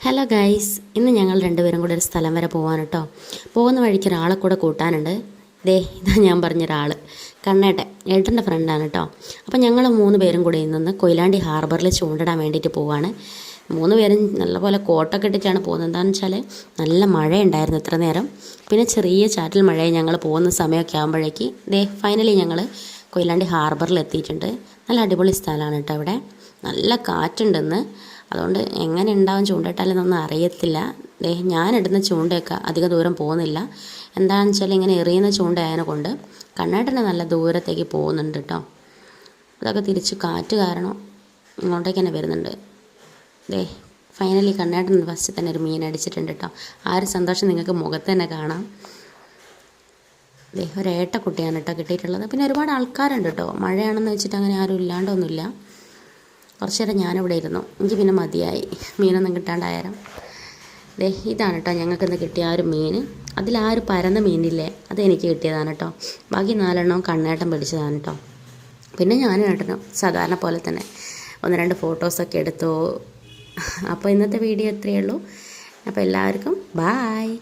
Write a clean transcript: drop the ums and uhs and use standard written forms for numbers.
Hello guys, ഇന്ന് ഞങ്ങൾ രണ്ടുപേരും കൂടെ ഒരു സ്ഥലം വരെ പോകാൻ കേട്ടോ. പോകുന്ന വഴിക്ക് ഒരാളെ കൂടെ കൂട്ടാനുണ്ട്. ഇതാ ഞാൻ പറഞ്ഞൊരാൾ, കണ്ണേട്ടൻ, ഏട്ടൻ്റെ ഫ്രണ്ടാണ് കേട്ടോ. അപ്പോൾ ഞങ്ങൾ 3 പേരും കൂടെ ഇന്ന് കൊയിലാണ്ടി ഹാർബറിൽ ചൂണ്ടിടാൻ വേണ്ടിയിട്ട് പോവാണ്. 3 പേരും നല്ലപോലെ കോട്ടൊക്കെ ഇട്ടിട്ടാണ് പോകുന്നത്. എന്താണെന്ന് വെച്ചാൽ നല്ല മഴയുണ്ടായിരുന്നു ഇത്ര നേരം. പിന്നെ ചെറിയ ചാറ്റൽ മഴയെ ഞങ്ങൾ പോകുന്ന സമയമൊക്കെ ആകുമ്പോഴേക്ക് ഫൈനലി ഞങ്ങൾ കൊയിലാണ്ടി ഹാർബറിൽ എത്തിയിട്ടുണ്ട്. നല്ല അടിപൊളി സ്ഥലമാണ് കേട്ടോ. ഇവിടെ നല്ല കാറ്റുണ്ടെന്ന്, അതുകൊണ്ട് എങ്ങനെ ഉണ്ടാവും ചൂണ്ടിട്ടാലെന്നൊന്നും അറിയത്തില്ല. ഞാനിടുന്ന ചൂണ്ടയൊക്കെ അധിക ദൂരം പോകുന്നില്ല. എന്താണെന്ന് വെച്ചാൽ ഇങ്ങനെ എറിയുന്ന ചൂണ്ടയായതിനെ കൊണ്ട് കണ്ണേട്ടന് നല്ല ദൂരത്തേക്ക് പോകുന്നുണ്ട് കേട്ടോ. അതൊക്കെ തിരിച്ച് കാറ്റ് കാരണം ഇങ്ങോട്ടേക്ക് തന്നെ വരുന്നുണ്ട്. ഫൈനലി കണ്ണേട്ടൻ ഫസ്റ്റ് തന്നെ ഒരു മീൻ അടിച്ചിട്ടുണ്ട് കേട്ടോ. ആ ഒരു സന്തോഷം നിങ്ങൾക്ക് മുഖത്ത് തന്നെ കാണാം. ഒരേട്ടക്കുട്ടിയാണ് കേട്ടോ കിട്ടിയിട്ടുള്ളത്. പിന്നെ ഒരുപാട് ആൾക്കാരുണ്ട് കേട്ടോ. മഴയാണെന്ന് വെച്ചിട്ട് അങ്ങനെ ആരും ഇല്ലാണ്ടൊന്നുമില്ല. കുറച്ച് നേരം ഞാനിവിടെ ഇരുന്നു. എനിക്ക് പിന്നെ മതിയായി മീനൊന്നും കിട്ടാണ്ടായാലും. ഇതാണ് കേട്ടോ ഞങ്ങൾക്കിന്ന് കിട്ടിയ ആ ഒരു മീൻ. അതിൽ ആ ഒരു പരന്ന മീനില്ലേ, അത് എനിക്ക് കിട്ടിയതാണ് കേട്ടോ. ബാക്കി 4 എണ്ണവും കണ്ണേട്ടൻ പിടിച്ചതാണ് കേട്ടോ. പിന്നെ ഞാനും ഏട്ടനും സാധാരണ പോലെ തന്നെ 1-2 ഫോട്ടോസൊക്കെ എടുത്തു. അപ്പോൾ ഇന്നത്തെ വീഡിയോ ഇത്രയേ ഉള്ളൂ. അപ്പോൾ എല്ലാവർക്കും ബായ്.